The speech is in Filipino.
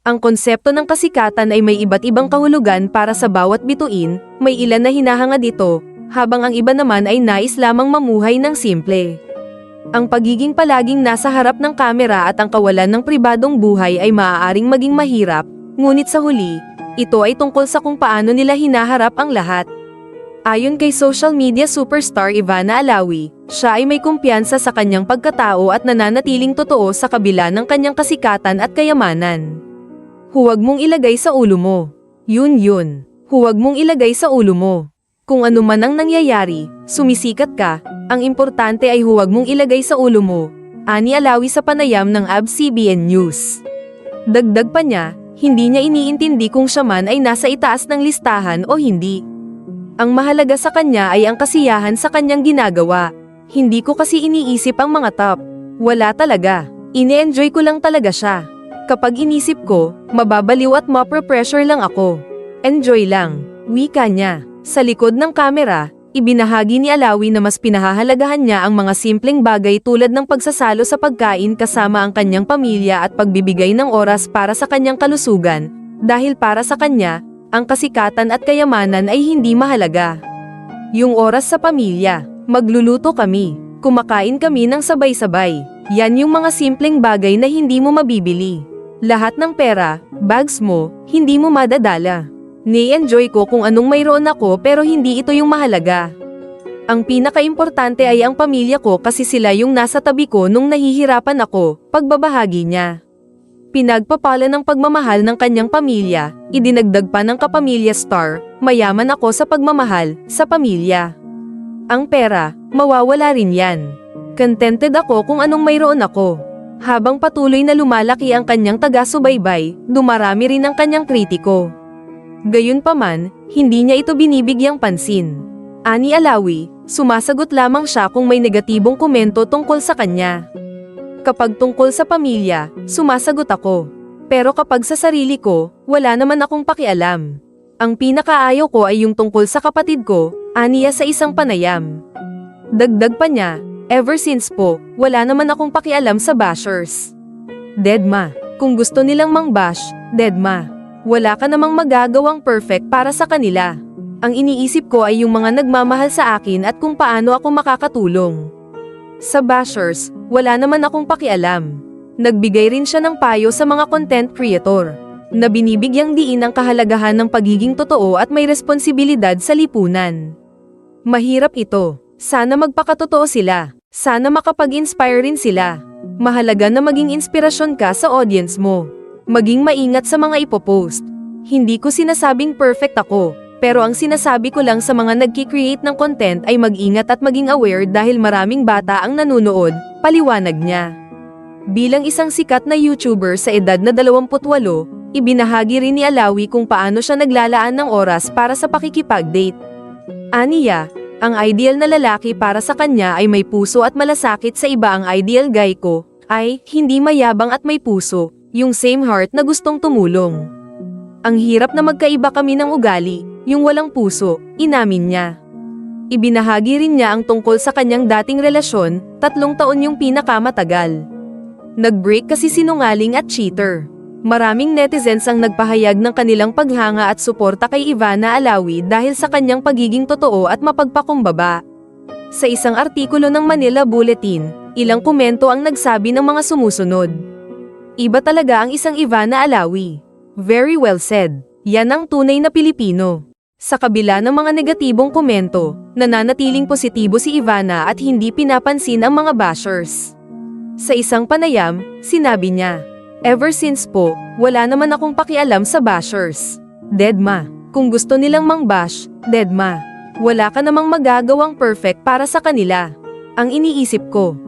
Ang konsepto ng kasikatan ay may iba't ibang kahulugan para sa bawat bituin, may ilan na hinahangad ito, habang ang iba naman ay nais lamang mamuhay ng simple. Ang pagiging palaging nasa harap ng kamera at ang kawalan ng pribadong buhay ay maaaring maging mahirap, ngunit sa huli, ito ay tungkol sa kung paano nila hinaharap ang lahat. Ayon kay social media superstar Ivana Alawi, siya ay may kumpiyansa sa kanyang pagkatao at nananatiling totoo sa kabila ng kanyang kasikatan at kayamanan. Huwag mong ilagay sa ulo mo. Yun. Huwag mong ilagay sa ulo mo. Kung ano man ang nangyayari, sumisikat ka, ang importante ay huwag mong ilagay sa ulo mo, ani Alawi sa panayam ng ABS-CBN News. Dagdag pa niya, hindi niya iniintindi kung siya man ay nasa itaas ng listahan o hindi. Ang mahalaga sa kanya ay ang kasiyahan sa kanyang ginagawa. Hindi ko kasi iniisip ang mga top. Wala talaga. Ine-enjoy ko lang talaga siya. Kapag inisip ko, mababaliw at mapre-pressure lang ako. Enjoy lang, wika niya. Sa likod ng kamera, ibinahagi ni Alawi na mas pinahahalagahan niya ang mga simpleng bagay tulad ng pagsasalo sa pagkain kasama ang kanyang pamilya at pagbibigay ng oras para sa kanyang kalusugan, dahil para sa kanya, ang kasikatan at kayamanan ay hindi mahalaga. Yung oras sa pamilya, magluluto kami, kumakain kami ng sabay-sabay, yan yung mga simpleng bagay na hindi mo mabibili. Lahat ng pera, bags mo, hindi mo madadala. Ni-enjoy ko kung anong mayroon ako pero hindi ito yung mahalaga. Ang pinaka-importante ay ang pamilya ko kasi sila yung nasa tabi ko nung nahihirapan ako, pagbabahagi niya. Pinagpapala ng pagmamahal ng kanyang pamilya, idinagdag pa ng kapamilya star, mayaman ako sa pagmamahal, sa pamilya. Ang pera, mawawala rin yan. Contented ako kung anong mayroon ako. Habang patuloy na lumalaki ang kanyang taga-subaybay, dumarami rin ang kanyang kritiko. Gayunpaman, hindi niya ito binibigyang pansin. Ani Alawi, sumasagot lamang siya kung may negatibong komento tungkol sa kanya. Kapag tungkol sa pamilya, sumasagot ako. Pero kapag sa sarili ko, wala naman akong pakialam. Ang pinakaayaw ko ay yung tungkol sa kapatid ko, aniya sa isang panayam. Dagdag pa niya, ever since po, wala naman akong pakialam sa bashers. Deadma, kung gusto nilang mang-bash, deadma. Wala ka namang magagawang perfect para sa kanila. Ang iniisip ko ay yung mga nagmamahal sa akin at kung paano ako makakatulong. Sa bashers, wala naman akong pakialam. Nagbigay rin siya ng payo sa mga content creator, na binibigyang diin ang kahalagahan ng pagiging totoo at may responsibilidad sa lipunan. Mahirap ito. Sana magpakatotoo sila. Sana makapag-inspire rin sila. Mahalaga na maging inspirasyon ka sa audience mo. Maging maingat sa mga ipopost. Hindi ko sinasabing perfect ako, pero ang sinasabi ko lang sa mga nagki-create ng content ay mag-ingat at maging aware dahil maraming bata ang nanunood, paliwanag niya. Bilang isang sikat na YouTuber sa edad na 28, ibinahagi rin ni Alawi kung paano siya naglalaan ng oras para sa pakikipag-date. Aniya, ang ideal na lalaki para sa kanya ay may puso at malasakit sa iba. Ang ideal guy ko ay hindi mayabang at may puso, yung same heart na gustong tumulong. Ang hirap na magkaiba kami ng ugali, yung walang puso, inamin niya. Ibinahagi rin niya ang tungkol sa kanyang dating relasyon, 3 taon yung pinakamatagal. Nag-break kasi sinungaling at cheater. Maraming netizens ang nagpahayag ng kanilang paghanga at suporta kay Ivana Alawi dahil sa kanyang pagiging totoo at mapagpakumbaba. Sa isang artikulo ng Manila Bulletin, ilang komento ang nagsabi ng mga sumusunod. Iba talaga ang isang Ivana Alawi. Very well said. Yan ang tunay na Pilipino. Sa kabila ng mga negatibong komento, nananatiling positibo si Ivana at hindi pinapansin ang mga bashers. Sa isang panayam, sinabi niya, ever since po, wala naman akong pakialam sa bashers. Deadma, kung gusto nilang mang-bash, deadma. Wala ka namang magagawang perfect para sa kanila. Ang iniisip ko,